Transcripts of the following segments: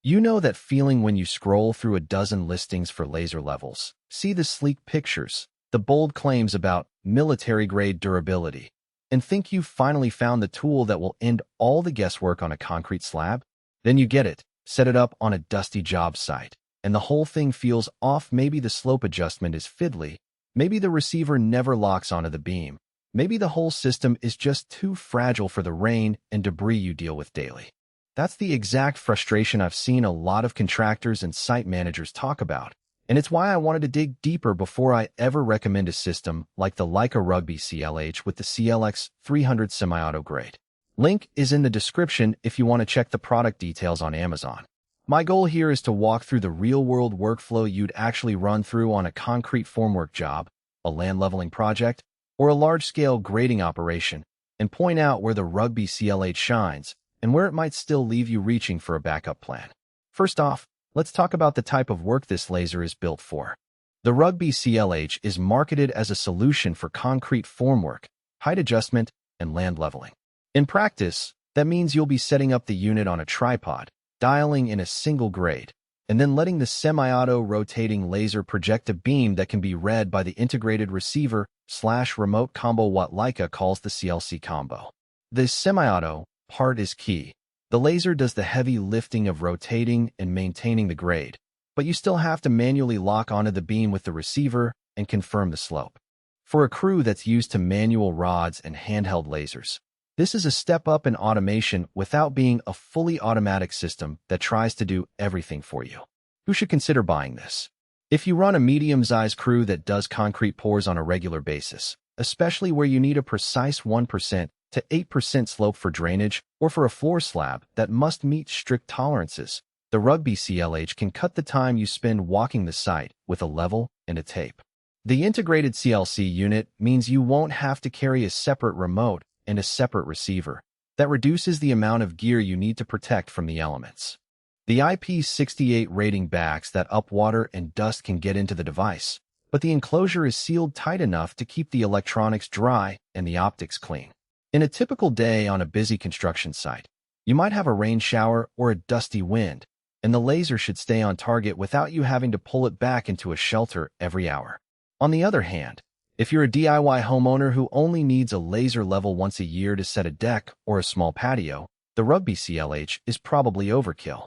You know that feeling when you scroll through a dozen listings for laser levels, see the sleek pictures, the bold claims about military-grade durability, and think you've finally found the tool that will end all the guesswork on a concrete slab? Then you get it, set it up on a dusty job site, and the whole thing feels off. Maybe the slope adjustment is fiddly, maybe the receiver never locks onto the beam, maybe the whole system is just too fragile for the rain and debris you deal with daily. That's the exact frustration I've seen a lot of contractors and site managers talk about, and it's why I wanted to dig deeper before I ever recommend a system like the Leica Rugby CLH with the CLX300 semi-auto grade. Link is in the description if you want to check the product details on Amazon. My goal here is to walk through the real-world workflow you'd actually run through on a concrete formwork job, a land leveling project, or a large-scale grading operation, and point out where the Rugby CLH shines and where it might still leave you reaching for a backup plan. First off, let's talk about the type of work this laser is built for. The Rugby CLH is marketed as a solution for concrete formwork, height adjustment, and land leveling. In practice, that means you'll be setting up the unit on a tripod, dialing in a single grade, and then letting the semi-auto rotating laser project a beam that can be read by the integrated receiver/remote combo, what Leica calls the CLC combo. This semi-auto part is key. The laser does the heavy lifting of rotating and maintaining the grade, but you still have to manually lock onto the beam with the receiver and confirm the slope. For a crew that's used to manual rods and handheld lasers, this is a step up in automation without being a fully automatic system that tries to do everything for you. Who should consider buying this? If you run a medium-sized crew that does concrete pours on a regular basis, especially where you need a precise 1% to 8% slope for drainage, or for a floor slab that must meet strict tolerances, the Rugby CLH can cut the time you spend walking the site with a level and a tape. The integrated CLC unit means you won't have to carry a separate remote and a separate receiver. That reduces the amount of gear you need to protect from the elements. The IP68 rating backs that up water and dust can get into the device, but the enclosure is sealed tight enough to keep the electronics dry and the optics clean. In a typical day on a busy construction site, you might have a rain shower or a dusty wind, and the laser should stay on target without you having to pull it back into a shelter every hour. On the other hand, if you're a DIY homeowner who only needs a laser level once a year to set a deck or a small patio, the Rugby CLH is probably overkill.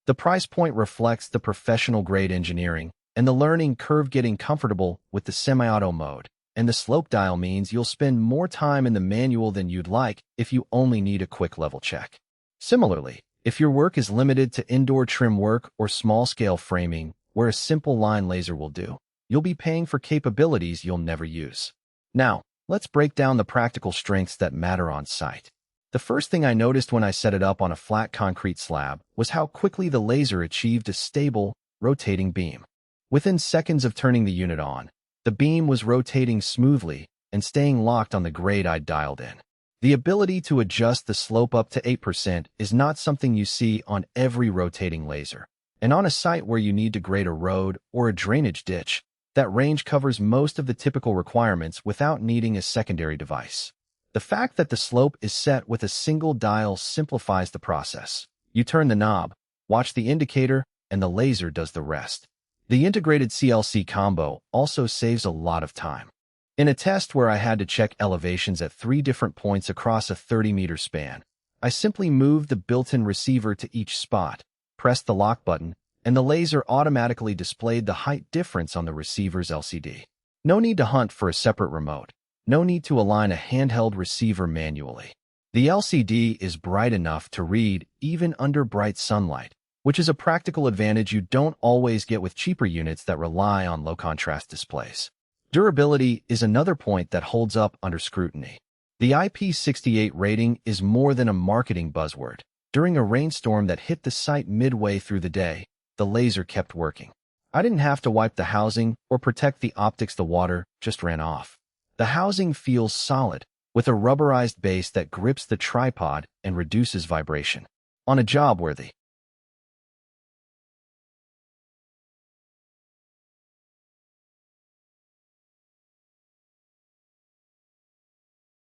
The price point reflects the professional-grade engineering and the learning curve getting comfortable with the semi-auto mode, and the slope dial means you'll spend more time in the manual than you'd like if you only need a quick level check. Similarly, if your work is limited to indoor trim work or small-scale framing where a simple line laser will do, you'll be paying for capabilities you'll never use. Now, let's break down the practical strengths that matter on site. The first thing I noticed when I set it up on a flat concrete slab was how quickly the laser achieved a stable, rotating beam. Within seconds of turning the unit on, the beam was rotating smoothly and staying locked on the grade I'd dialed in. The ability to adjust the slope up to 8% is not something you see on every rotating laser. And on a site where you need to grade a road or a drainage ditch, that range covers most of the typical requirements without needing a secondary device. The fact that the slope is set with a single dial simplifies the process. You turn the knob, watch the indicator, and the laser does the rest. The integrated CLC combo also saves a lot of time. In a test where I had to check elevations at 3 different points across a 30-meter span, I simply moved the built-in receiver to each spot, pressed the lock button, and the laser automatically displayed the height difference on the receiver's LCD. No need to hunt for a separate remote. No need to align a handheld receiver manually. The LCD is bright enough to read even under bright sunlight, which is a practical advantage you don't always get with cheaper units that rely on low-contrast displays. Durability is another point that holds up under scrutiny. The IP68 rating is more than a marketing buzzword. During a rainstorm that hit the site midway through the day, the laser kept working. I didn't have to wipe the housing or protect the optics. The water just ran off. The housing feels solid, with a rubberized base that grips the tripod and reduces vibration. On a job where the